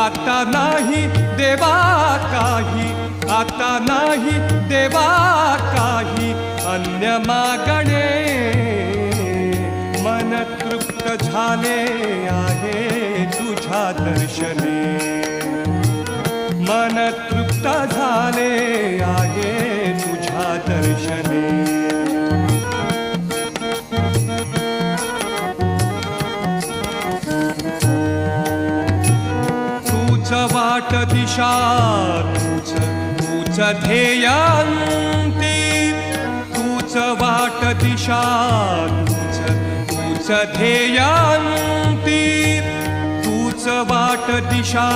आता नाही देवा काही, आता नाही देवा काही अन्य मागणे. मन तृप्त झाले आहे तुझ्या दर्शने, मन तृप्त झाले आहे तुझ्या दर्शने. तूच वाट दिशा, तूच ध्येयांती, तूच वाट दिशा, तूच ध्येयांती, तूच वाट दिशा,